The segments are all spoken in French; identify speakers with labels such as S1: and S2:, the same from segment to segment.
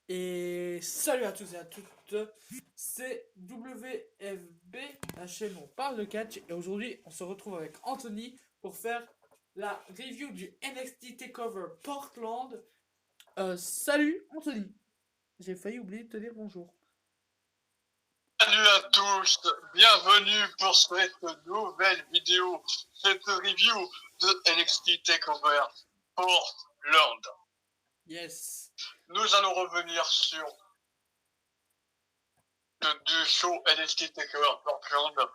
S1: Et salut à tous et à toutes, c'est WFB, la chaîne où on parle de catch. Et aujourd'hui, on se retrouve avec Anthony pour faire la review du NXT TakeOver Portland. Salut Anthony, j'ai failli oublier de te dire bonjour.
S2: Salut à tous, bienvenue pour cette nouvelle vidéo, cette review de NXT TakeOver Portland.
S1: Yes.
S2: Nous allons revenir sur du show NXT TakeOver Portland.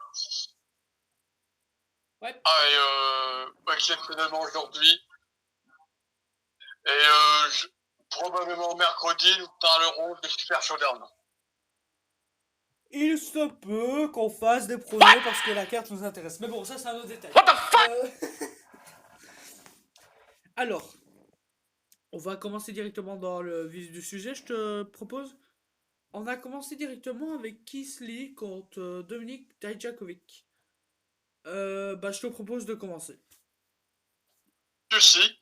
S1: Ouais.
S2: Exceptionnellement aujourd'hui. Et probablement mercredi, nous parlerons de Super Showdown.
S1: Il se peut qu'on fasse des pronos parce que la carte nous intéresse. Mais bon, ça c'est un autre détail. What the fuck. Alors, on va commencer directement dans le vif du sujet, je te propose. On a commencé directement avec Keith Lee contre Dominic Dijakovic. Je te propose de commencer.
S2: Ceci.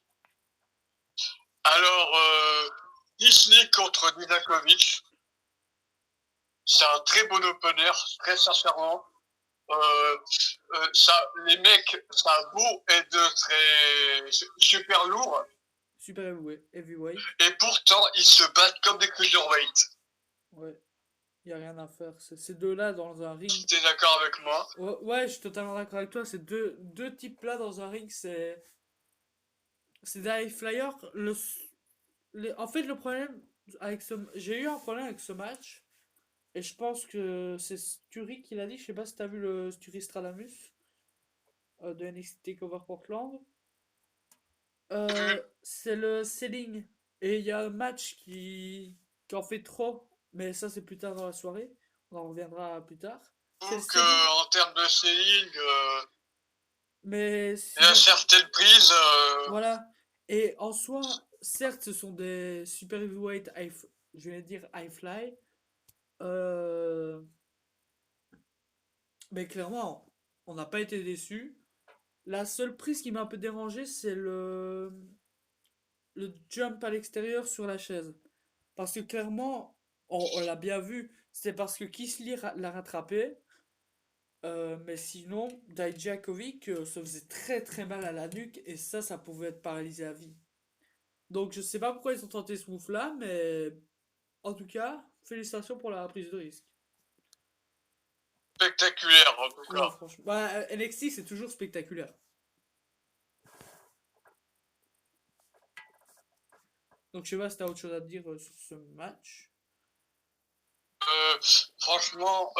S2: Alors, Disney contre Dijakovic. C'est un très bon opener, très sincèrement. Les mecs, ça a beau être très super lourd,
S1: Super heavyweight.
S2: et pourtant ils se battent comme des cruiserweight.
S1: Ouais, y a rien à faire. Ces deux-là dans un ring.
S2: T'es d'accord avec moi?
S1: Ouais, ouais, je suis totalement d'accord avec toi. Ces deux types-là dans un ring, c'est des high flyers. En fait, le problème avec j'ai eu un problème avec ce match. Et je pense que c'est Sturi qui l'a dit. Je sais pas si t'as vu le Sturi Stradamus de NXT TakeOver Portland. C'est le selling. Et il y a un match qui en fait trop. Mais ça, c'est plus tard dans la soirée. On en reviendra plus tard. C'est le
S2: Donc
S1: selling.
S2: en termes de selling,
S1: Mais
S2: il y a
S1: sinon,
S2: certaines prises.
S1: voilà. Et en soi, certes, ce sont des super heavyweight, je vais dire high fly. Euh, mais clairement, on n'a pas été déçus. La seule prise qui m'a un peu dérangé, c'est le jump à l'extérieur sur la chaise. Parce que clairement, on l'a bien vu, c'est parce que Kisly l'a rattrapé. Mais sinon, Dijakovic se faisait très très mal à la nuque et ça pouvait être paralysé à vie. Donc je sais pas pourquoi ils ont tenté ce move là, mais en tout cas, félicitations pour la prise de risque.
S2: Spectaculaires en tout
S1: Ouais,
S2: cas.
S1: franchement. NXT c'est toujours spectaculaire. Donc je sais pas si t'as autre chose à dire sur ce match.
S2: Euh, Franchement,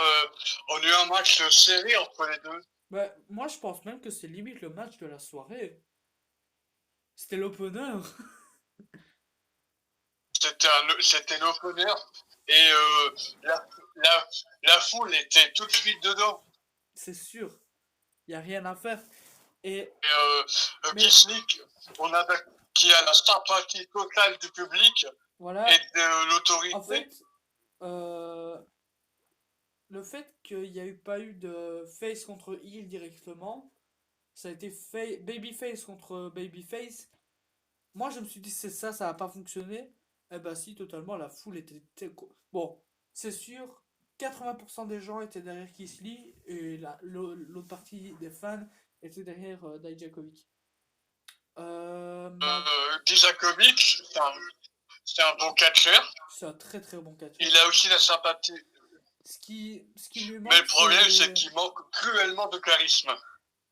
S2: on a eu un match serré entre les deux.
S1: Moi je pense même que c'est limite le match de la soirée. C'était l'opener.
S2: C'était l'opener, et la, la, la foule était tout de suite dedans.
S1: C'est sûr. Il y a rien à faire. Et
S2: Et
S1: mais
S2: Kislik, qui a la sympathie totale du public et
S1: voilà,
S2: de
S1: en
S2: l'autorité.
S1: fait, euh, le fait qu'il n'y a pas eu de face contre heel directement, ça a été babyface contre babyface. Moi, je me suis dit, c'est ça, ça n'a pas fonctionné. Eh ben si, totalement, la foule était... Bon, c'est sûr, 80% des gens étaient derrière Keith Lee et l'autre partie des fans était derrière Dijakovic.
S2: Dijakovic, c'est un bon catcheur.
S1: C'est un très très bon catcheur.
S2: Il a aussi la sympathie.
S1: Ce qui lui
S2: Mais le
S1: manque,
S2: problème, c'est
S1: c'est...
S2: qu'il manque cruellement de charisme.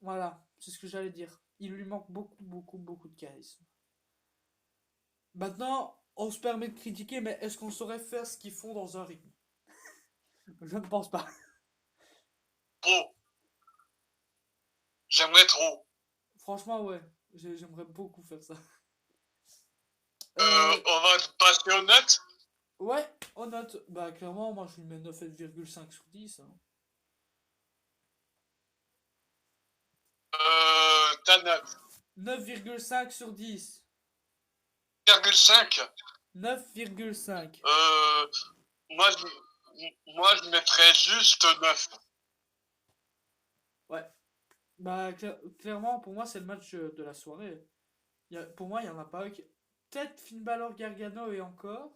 S1: Voilà, c'est ce que j'allais dire. Il lui manque beaucoup, beaucoup, beaucoup de charisme. Maintenant, on se permet de critiquer, mais est-ce qu'on saurait faire ce qu'ils font dans un ring? Je ne pense pas.
S2: Trop. J'aimerais trop.
S1: Franchement, ouais. J'aimerais beaucoup faire ça. Euh,
S2: On va passer aux notes.
S1: ouais, on note. Bah, clairement, moi, je lui mets 9,5 sur 10. Hein.
S2: Ta note.
S1: 9,5 sur 10.
S2: 9,5.
S1: 9,5.
S2: Euh, moi, je mettrais juste 9.
S1: Ouais. Bah, clairement, pour moi, c'est le match de la soirée. Pour moi, il n'y en a pas eu. Peut-être Finn Balor Gargano et encore.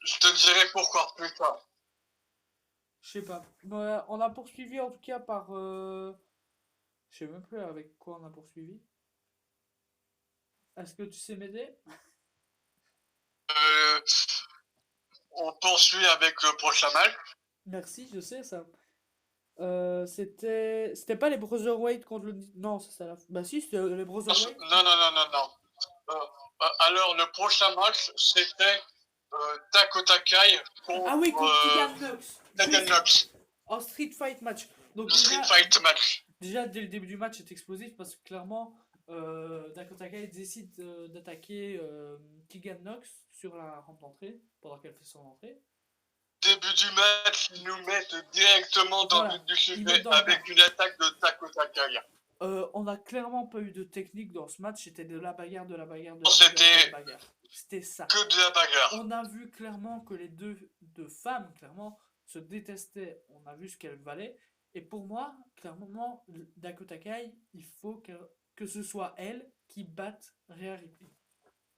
S2: je te dirai pourquoi plus tard.
S1: Je sais pas. On a poursuivi en tout cas par. Je sais même plus avec quoi on a poursuivi. Est-ce que tu sais m'aider?
S2: Euh, on poursuit avec le prochain match.
S1: Merci, je sais ça. C'était pas les Brotherweight contre le. Non, c'est ça. Bah si, c'était les Brotherweight.
S2: Non, non, non, non, non. Alors, le prochain match, c'était Dakota Kai contre
S1: Ah oui, contre Tegan Knox.
S2: Tegan
S1: Juste
S2: Knox.
S1: en Street Fight match. Donc
S2: Le Street Fight match.
S1: déjà dès le début du match, c'est explosif parce que clairement, Dakota Kai décide d'attaquer Tegan Knox sur la rampe d'entrée pendant qu'elle fait son entrée.
S2: Début du match, ils nous mettent directement dans
S1: Voilà,
S2: le du
S1: ils
S2: sujet
S1: mettent dans le
S2: avec
S1: bain.
S2: une attaque de Dakota Kai.
S1: On n'a clairement pas eu de technique dans ce match, c'était de la bagarre, de la bagarre, de
S2: Non,
S1: la bagarre, de la
S2: c'était
S1: bagarre. C'était ça.
S2: que de la bagarre.
S1: On a vu clairement que les deux femmes, clairement, se détestaient. On a vu ce qu'elles valaient. Et pour moi, clairement, Dakota Kai, il faut que ce soit elle qui batte Rhea Ripley.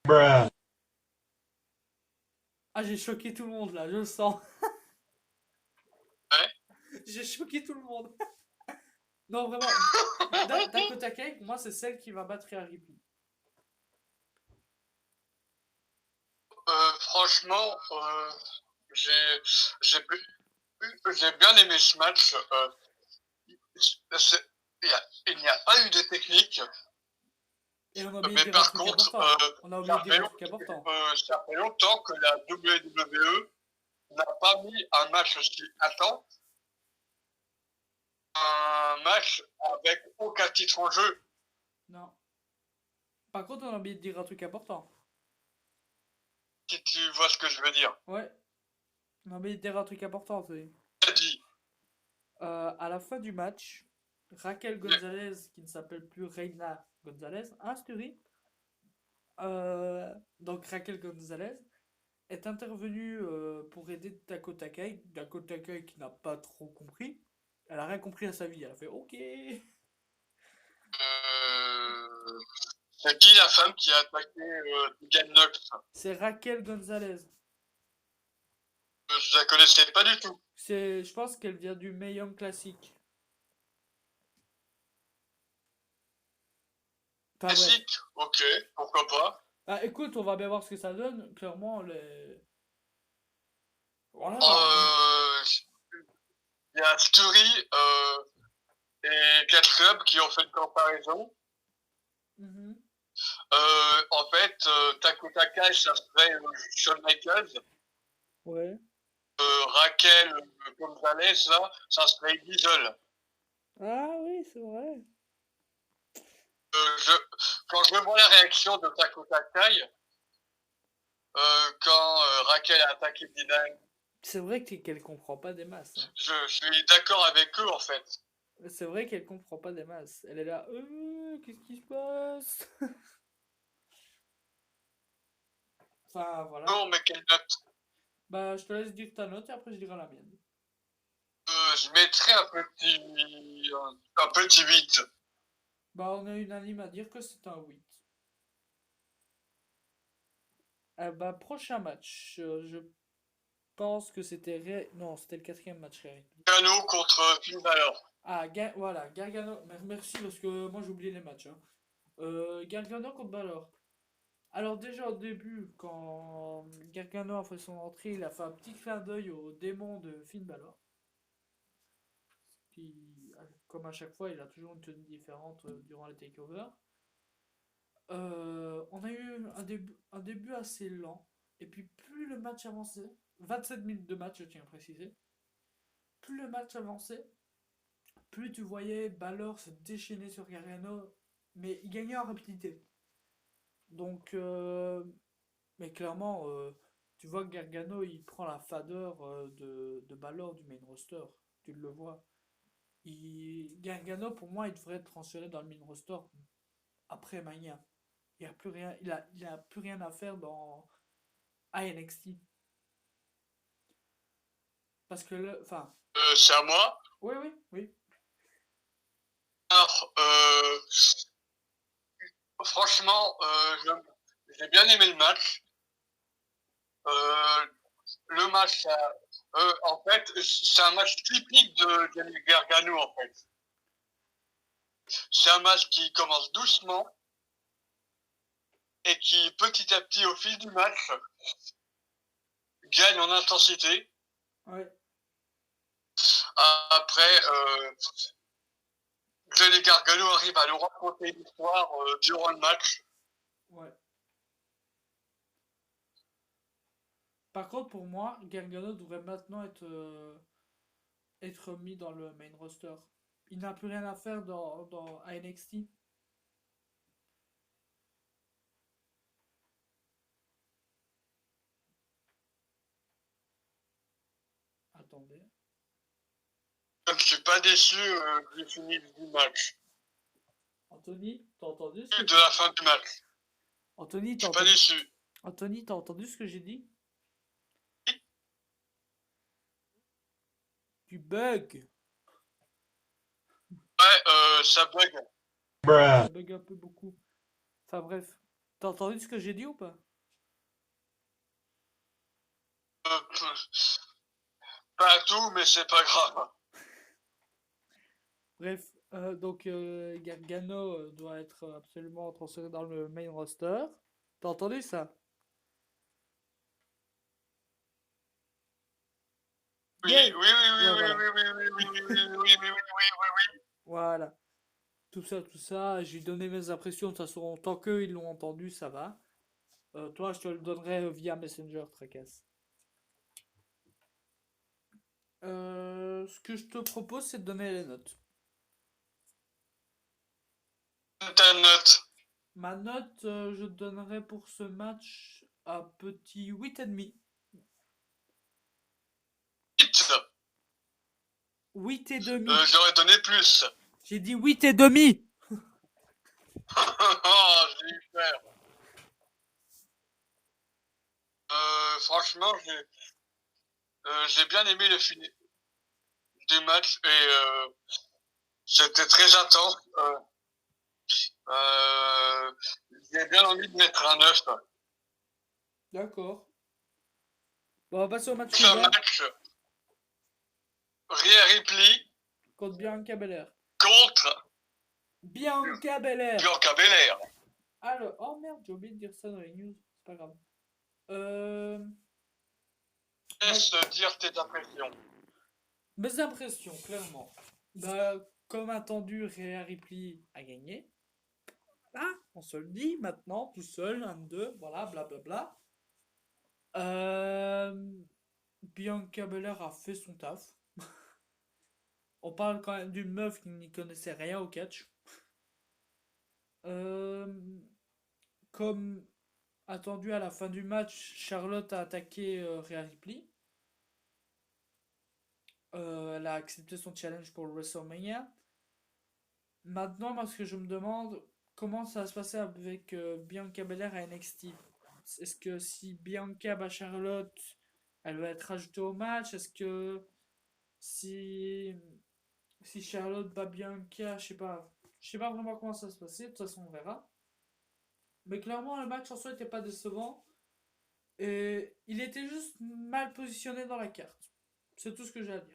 S3: Bruh.
S1: Ah, j'ai choqué tout le monde là, je le sens.
S2: Ouais.
S1: J'ai choqué tout le monde. Non, vraiment, Dakota Kai, pour moi, c'est celle qui va battre Rhea Ripley.
S2: Franchement, j'ai j'ai j'ai bien aimé ce match. Il n'y a pas eu de technique.
S1: Et on a oublié de
S2: Mais
S1: dire un
S2: par
S1: truc
S2: contre,
S1: important. On a oublié de dire un truc important.
S2: ça fait longtemps que la WWE n'a pas mis un match aussi attend. Un match avec aucun titre en jeu.
S1: Non. Par contre, on a oublié de dire un truc important.
S2: Si tu vois ce que je veux dire.
S1: Ouais. On a oublié de dire un truc important, c'est.
S2: T'as dit.
S1: À la fin du match, Raquel Gonzalez, qui ne s'appelle plus Reina Gonzalez, hein, Sturi donc Raquel Gonzalez est intervenue pour aider Dakota Kai. Dakota Kai qui n'a pas trop compris. Elle a rien compris à sa vie. Elle a fait OK.
S2: C'est qui la femme qui a attaqué Tegan Knox?
S1: C'est Raquel Gonzalez.
S2: Je la connaissais pas du tout.
S1: Je pense qu'elle vient du Mae Young Classic. Enfin,
S2: Classique, ok, pourquoi pas.
S1: Ah, écoute, on va bien voir ce que ça donne. Clairement, voilà.
S2: Il y a Sturi et 4 clubs qui ont fait une comparaison.
S1: Mhm.
S2: En fait, Dakota Kai, ça serait Shawn Michaels.
S1: Ouais.
S2: Raquel Gonzalez, là, ça serait Diesel.
S1: Ah oui, c'est vrai.
S2: Quand je vois la réaction de Dakota Kai, quand Raquel a attaqué Dylan,
S1: C'est vrai qu'elle comprend pas des masses. Hein.
S2: je suis d'accord avec eux en fait.
S1: C'est vrai qu'elle comprend pas des masses. Elle est là, qu'est-ce qui se passe? Enfin, voilà.
S2: Non, mais quelle note?
S1: Bah, je te laisse dire ta note et après je dirai la mienne.
S2: Je mettrais un petit 8.
S1: Bah, on est unanime à dire que c'est un 8. Bah, prochain match. Je pense que c'était. Non, c'était le quatrième match.
S2: Gargano contre Finn Balor.
S1: Ah, voilà, Gargano. Merci parce que moi j'ai oublié les matchs. Hein. Gargano contre Balor. Alors déjà au début, quand Gargano a fait son entrée, il a fait un petit clin d'œil au démon de Finn Balor. Qui, comme à chaque fois, il a toujours une tenue différente durant les takeovers. On a eu un début assez lent. Et puis plus le match avançait, 27 minutes de match, je tiens à préciser. Plus le match avançait, plus tu voyais Balor se déchaîner sur Gargano, mais il gagnait en rapidité. Donc, mais clairement, tu vois que Gargano il prend la fadeur de Balor du main roster. Tu le vois. Gargano, pour moi, il devrait être transféré dans le main roster après Mania. Il a plus rien, il a plus rien à faire à NXT. Parce que enfin.
S2: C'est à moi.
S1: Oui, oui, oui.
S2: Alors, franchement, j'ai bien aimé le match. le match, en fait, c'est un match typique de Johnny Gargano, en fait. C'est un match qui commence doucement et qui, petit à petit, au fil du match, gagne en intensité.
S1: Ouais.
S2: Après, Johnny Gargano arrive à nous raconter l'histoire durant le match.
S1: Ouais. Par contre, pour moi, Gargano devrait maintenant être mis dans le main roster. Il n'a plus rien à faire dans NXT. Attendez.
S2: Je ne suis pas déçu du finish du match.
S1: Anthony, t'as entendu ce que
S2: De la fin du match.
S1: Anthony,
S2: Je suis pas déçu.
S1: Anthony, t'as entendu ce que j'ai dit? Tu bug.
S2: Ouais, ça bug.
S1: Ça bug un peu beaucoup. Enfin bref. T'as entendu ce que j'ai dit ou pas?
S2: Pas tout, mais c'est pas grave.
S1: Bref, donc Gargano doit être absolument transféré dans le main roster. T'as entendu ça?
S2: Oui,
S1: Yeah.
S2: oui, oui, oui,
S1: Ouais,
S2: oui,
S1: voilà.
S2: oui, oui, oui, oui, oui, oui, oui, oui, oui.
S1: Voilà. Tout ça, j'ai donné mes impressions. De toute façon, tant qu'eux ils l'ont entendu, ça va. Toi, je te le donnerai via Messenger, tracasse. Ce que je te propose, c'est de donner les notes.
S2: Ta note.
S1: Ma note, je donnerai pour ce match un petit 8,5. 8,5.
S2: J'aurais donné plus.
S1: J'ai dit 8,5.
S2: J'ai eu peur. Franchement, j'ai bien aimé le final du match et c'était très intense. J'ai bien envie de mettre un 9.
S1: D'accord. Bon, on va passer au match
S2: Ce
S1: suivant
S2: match, Rhea Ripley
S1: contre Bianca Belair.
S2: contre
S1: Bianca Belair.
S2: Bianca Belair.
S1: Alors, oh merde, j'ai oublié de dire ça dans les news. C'est pas grave.
S2: Laisse dire tes impressions.
S1: Mes impressions, clairement. Bah, comme attendu, Rhea Ripley a gagné. Voilà, on se le dit maintenant, tout seul, 1-2, voilà, blablabla. Bianca Belair a fait son taf. On parle quand même d'une meuf qui n'y connaissait rien au catch. Comme attendu à la fin du match, Charlotte a attaqué Rhea Ripley. Elle a accepté son challenge pour WrestleMania. Maintenant, moi, ce que je me demande, comment ça va se passer avec Bianca Belair à NXT? Est-ce que si Bianca bat Charlotte, elle va être ajoutée au match? Est-ce que si, si Charlotte bat Bianca, je sais pas vraiment comment ça va se passer. De toute façon, on verra. Mais clairement, le match en soi n'était pas décevant. Et il était juste mal positionné dans la carte. C'est tout ce que j'ai à dire.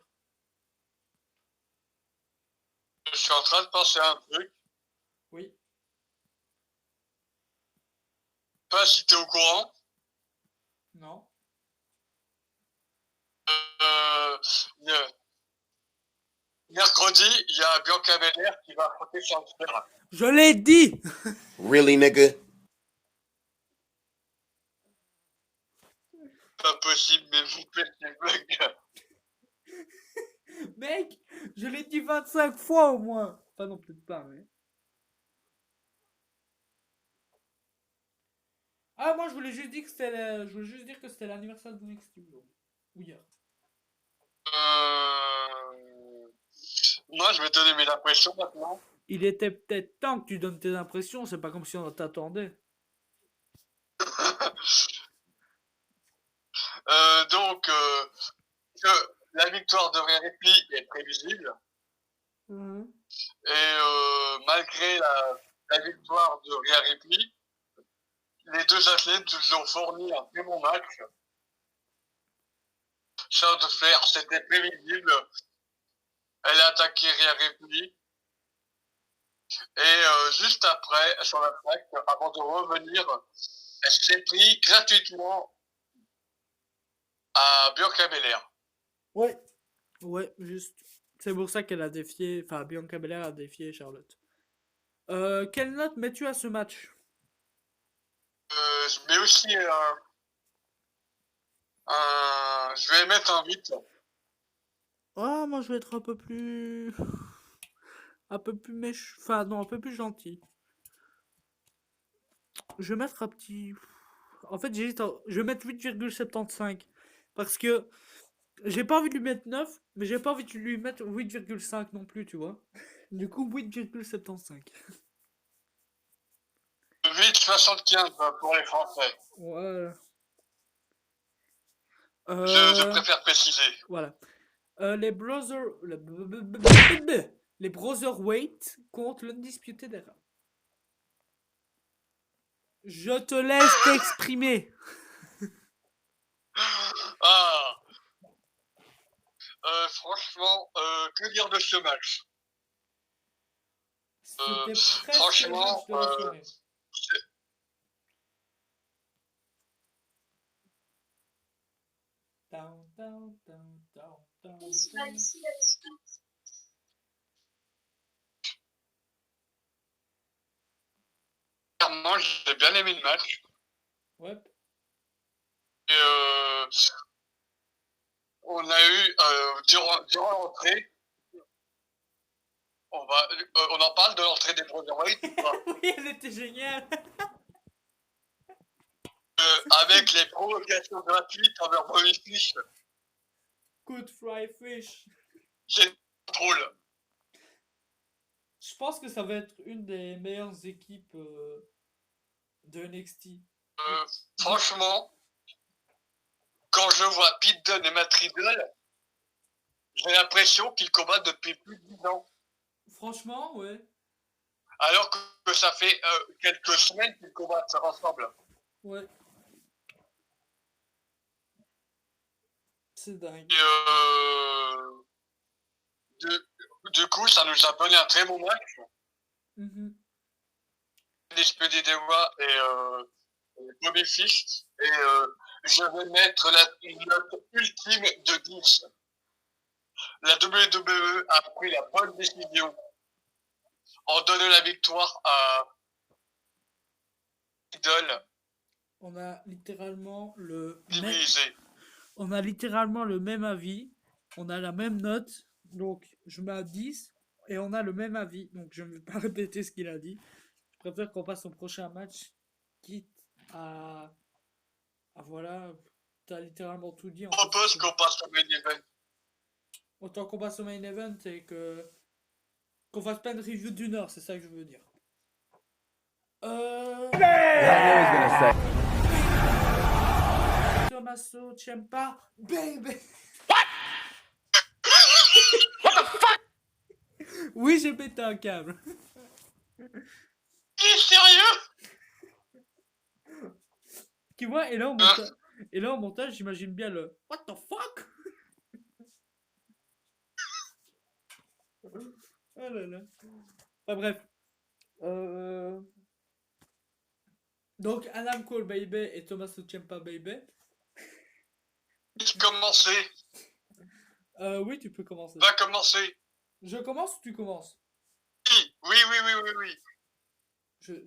S2: Je suis en train de penser à un truc.
S1: Oui.
S2: Je sais pas si t'es au courant.
S1: Non.
S2: Mercredi, il y a Bianca Belair qui va affronter Charlotte Flair.
S1: Je l'ai dit.
S3: Really, nigga?
S2: Pas possible, mais vous faites des bugs.
S1: Mec, je l'ai dit 25 fois au moins. Enfin non, peut-être pas, mais... Ah, moi je voulais juste dire que c'était l'anniversaire de NXT aujourd'hui. Ou hier.
S2: Moi, je vais te donner mes impressions maintenant.
S1: Il était peut-être temps que tu donnes tes impressions, c'est pas comme si on t'attendait.
S2: Que la victoire de Rhea Ripley est prévisible. Et malgré la victoire de Rhea Ripley, les deux athlètes nous ont fourni un très bon match. charge de fer, c'était prévisible. Elle a attaqué Rhea Ripley. Et juste après, sur l'attaque, avant de revenir, elle s'est pris gratuitement à Bianca Belair.
S1: Ouais. Ouais, juste. C'est pour ça qu'elle a défié. Enfin, Bianca Belair a défié Charlotte. Quelle note mets-tu à ce match?
S2: Je mets aussi je vais mettre un 8.
S1: Ah, moi je vais être un peu plus. Un peu plus méchant. Enfin, non, un peu plus gentil. Je vais mettre un petit. En fait, j'hésite. Je vais mettre 8,75. Parce que j'ai pas envie de lui mettre 9, mais j'ai pas envie de lui mettre 8,5 non plus, tu vois. Du coup, 8,75.
S2: 8,75 pour les Français.
S1: Voilà.
S2: Je préfère préciser.
S1: Voilà. Les Brother... Les Brotherweight contre l'Undisputed Era. Je te laisse t'exprimer.
S2: Ah, franchement, que dire de ce match?
S1: C'était presque le
S2: franchement,
S1: match de la soirée. Down, down, down, down, down, down.
S2: Clairement, j'ai bien aimé le match.
S1: Ouais.
S2: Et on a eu, durant l'entrée, on en parle de l'entrée des Brotherweight ou pas?
S1: Oui, elle était géniale.
S2: Avec les provocations gratuites envers Bobby Fish.
S1: Good fry fish.
S2: C'est drôle.
S1: Je pense que ça va être une des meilleures équipes de NXT.
S2: Franchement, quand je vois Pete Dunne et Matt Riddle, j'ai l'impression qu'ils combattent depuis plus de 10 ans.
S1: Franchement, ouais.
S2: Alors que ça fait quelques semaines qu'ils combattent ensemble.
S1: Ouais. C'est dingue.
S2: Et du coup, ça nous a donné un très bon match. L'esprit Dewa et Bobby Fish. Et je vais mettre la note ultime de 10. La WWE a pris la bonne décision en donnant la victoire à Idol.
S1: On a littéralement
S2: On
S1: a littéralement le même avis. On a la même note. Donc, je mets à 10. Et on a le même avis. Donc, je ne vais pas répéter ce qu'il a dit. Je préfère qu'on passe au prochain match. Quitte à voilà. T'as littéralement tout dit.
S2: Je propose qu'on passe au main event.
S1: Autant qu'on passe au main event et qu'on fasse pas une review d'une heure. C'est ça que je veux dire. Tommaso Ciampa, baby. What the fuck? Oui, j'ai pété un câble.
S2: T'es sérieux?
S1: Tu vois, et là au montage, j'imagine bien le What the fuck? Oh là là. Enfin bref. Donc Adam Cole baby et Tommaso Ciampa baby.
S2: Commencer.
S1: Oui, tu peux commencer.
S2: Va commencer.
S1: Je commence ou tu commences?
S2: Oui.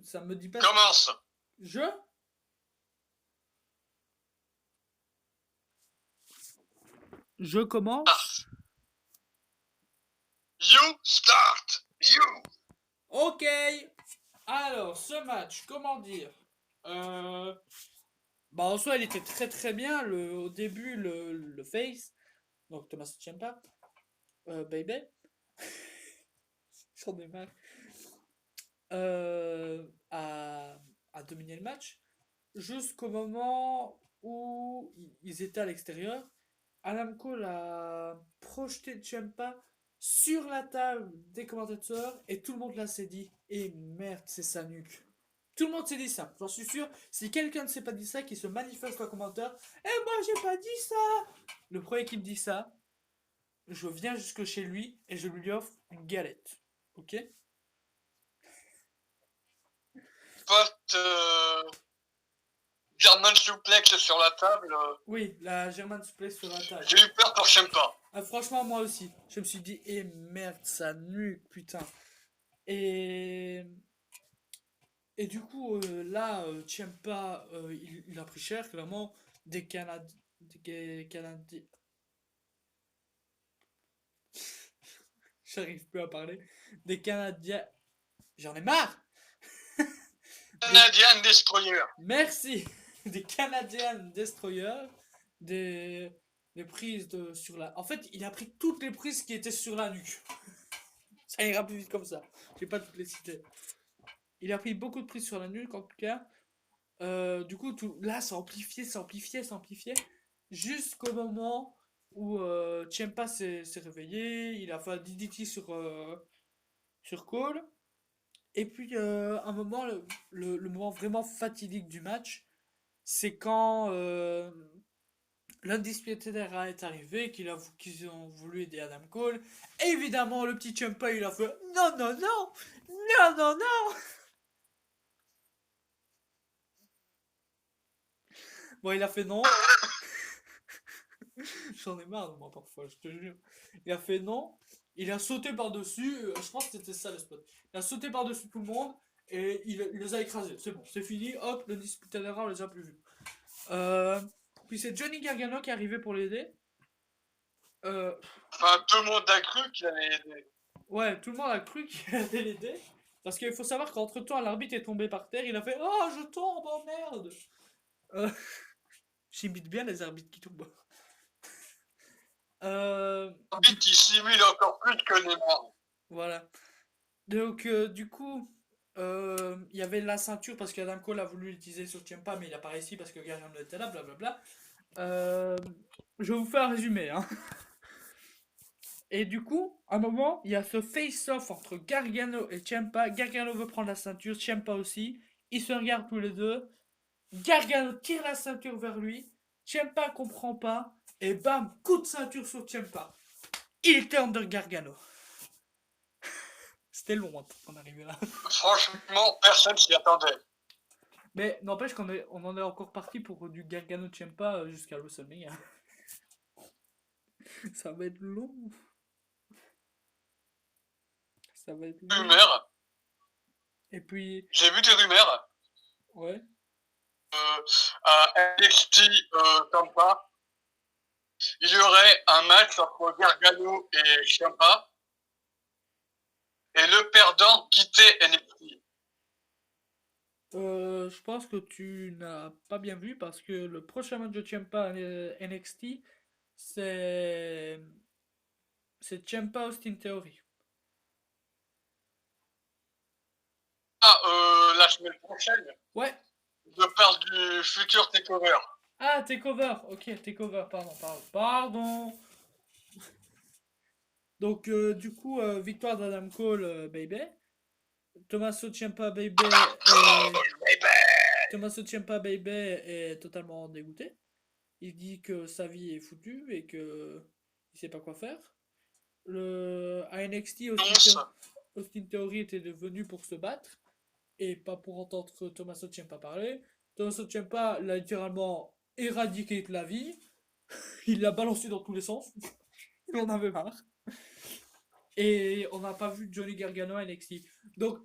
S1: Ça me dit pas.
S2: Commence.
S1: Je commence.
S2: You start. You.
S1: Ok. Alors, ce match, comment dire? Bah, en soi, il était très très bien. Au début, le face. Donc, Tommaso Ciampa. Baby. J'en ai marre. À dominer le match. Jusqu'au moment où ils étaient à l'extérieur. Adam Cole a projeté Ciampa sur la table des commentateurs et tout le monde là s'est dit et merde, c'est sa nuque. Tout le monde s'est dit ça, j'en suis sûr. Si quelqu'un ne s'est pas dit ça, qu'il se manifeste en commentaire. Eh, moi j'ai pas dit ça. Le premier qui me dit ça, je viens jusque chez lui et je lui offre une galette. Ok?
S2: Poste German suplex sur la table.
S1: Oui, la German suplex sur la table.
S2: J'ai eu peur pour Ciampa.
S1: Ah, franchement, moi aussi. Je me suis dit, eh merde, sa nuque, putain. Et, et du coup, là, Ciampa, il a pris cher, clairement. Des Canadiens. Des Canadiens. J'arrive plus à parler. Des Canadiens. J'en ai marre!
S2: Canadian Destroyer.
S1: Merci! Des Canadian Destroyer. Des prises sur la. En fait, il a pris toutes les prises qui étaient sur la nuque. Ça ira plus vite comme ça. Je vais pas toutes les citer. Il a pris beaucoup de prises sur la nuque en tout cas. Du coup, là, ça amplifiait, ça amplifiait, ça amplifiait. Jusqu'au moment où Ciampa s'est réveillé. Il a fait un DDT sur Cole. Et puis, un moment, le moment vraiment fatidique du match, c'est quand l'Undisputed Era est arrivé, qu'ils ont voulu aider Adam Cole. Et évidemment, le petit Ciampa, il a fait non, non, non, non, non, non. Bon, il a fait non. J'en ai marre, moi, parfois, je te jure. Il a fait non. Il a sauté par-dessus. Je pense que c'était ça le spot. Il a sauté par-dessus tout le monde. Et il les a écrasés. C'est bon, c'est fini. Hop, le Disputed Era, on les a plus vus. Puis c'est Johnny Gargano qui est arrivé pour l'aider.
S2: Enfin, tout le monde a cru qu'il allait aider.
S1: Ouais, tout le monde a cru qu'il allait l'aider. Parce qu'il faut savoir qu'entre temps, l'arbitre est tombé par terre. Il a fait oh, je tombe, oh merde. J'imite bien les arbitres qui tombent.
S2: L'arbitre qui simule encore plus que Neymar.
S1: Voilà. Donc, du coup, il y avait la ceinture parce qu'Adam Cole a voulu l'utiliser sur Ciampa, mais il n'a pas réussi parce que Gargano était là, blablabla. Je vais vous faire un résumé. Hein. Et du coup, à un moment, il y a ce face-off entre Gargano et Ciampa. Gargano veut prendre la ceinture, Ciampa aussi. Ils se regardent tous les deux. Gargano tire la ceinture vers lui. Ciampa comprend pas. Et bam, coup de ceinture sur Ciampa. Il était under Gargano. C'était long hein, pour qu'on arrive là.
S2: Franchement, personne s'y attendait.
S1: Mais n'empêche on en est encore parti pour du Gargano Ciampa jusqu'à WrestleMania. Ça va être long. Ça va être long.
S2: Rumeurs.
S1: Et puis.
S2: J'ai vu des rumeurs.
S1: Ouais.
S2: À NXT Tampa, il y aurait un match entre Gargano et Ciampa. Et le perdant quittait NXT.
S1: Je pense que tu n'as pas bien vu parce que le prochain match de Ciampa NXT, c'est Ciampa Austin Theory.
S2: Ah, la semaine prochaine.
S1: Ouais.
S2: Je parle du futur Takeover.
S1: Ah, Takeover. Ok, Takeover, pardon. Donc, du coup, victoire d'Adam Cole, baby. Tommaso Ciampa, baby. Tommaso Ciampa, baby est totalement dégoûté. Il dit que sa vie est foutue et que il sait pas quoi faire. À NXT, Austin Theory était venu pour se battre et pas pour entendre Tommaso Ciampa parler. Tommaso Ciampa l'a littéralement éradiqué de la vie. Il l'a balancé dans tous les sens. Il en avait marre. Et on n'a pas vu Johnny Gargano à NXT. Donc,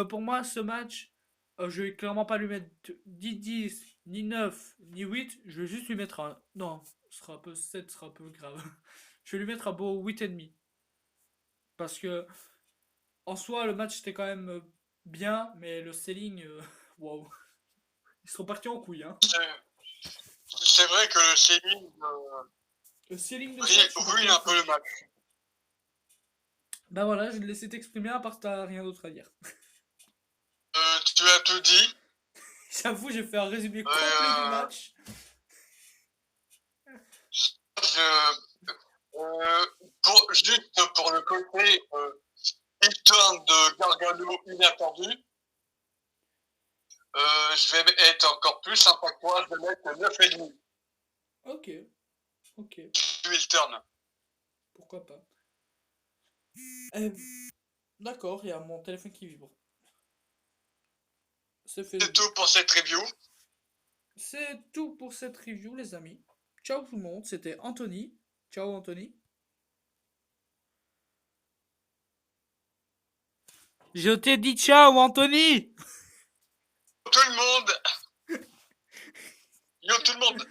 S1: pour moi, ce match, je vais clairement pas lui mettre 10, ni 9, ni 8. Je vais juste lui mettre un. Non, ce sera un peu 7, ce sera un peu grave. Je vais lui mettre un beau 8,5. Parce que, en soi, le match était quand même bien, mais le selling, waouh. Ils sont partis en couille, hein.
S2: C'est vrai que le selling.
S1: Le selling de
S2: ruine un peu le match.
S1: Bah voilà, je vais te laisser t'exprimer à part que t'as rien d'autre à dire.
S2: Tu as tout dit.
S1: J'avoue, j'ai fait un résumé complet du match.
S2: Juste pour le côté turn de Gargano inattendu. Je vais être encore plus sympa que toi, je vais mettre 9,5.
S1: Ok, ok,
S2: Will Turn.
S1: pourquoi pas. Euh, d'accord, il y a mon téléphone qui vibre. C'est fait.
S2: C'est tout pour cette review.
S1: C'est tout pour cette review, les amis. Ciao tout le monde, c'était Anthony. Ciao Anthony. Je t'ai dit ciao Anthony.
S2: Tout le monde. Yo tout le monde.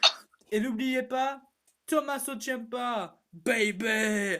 S1: Et n'oubliez pas, Thomas Ochempa, baby.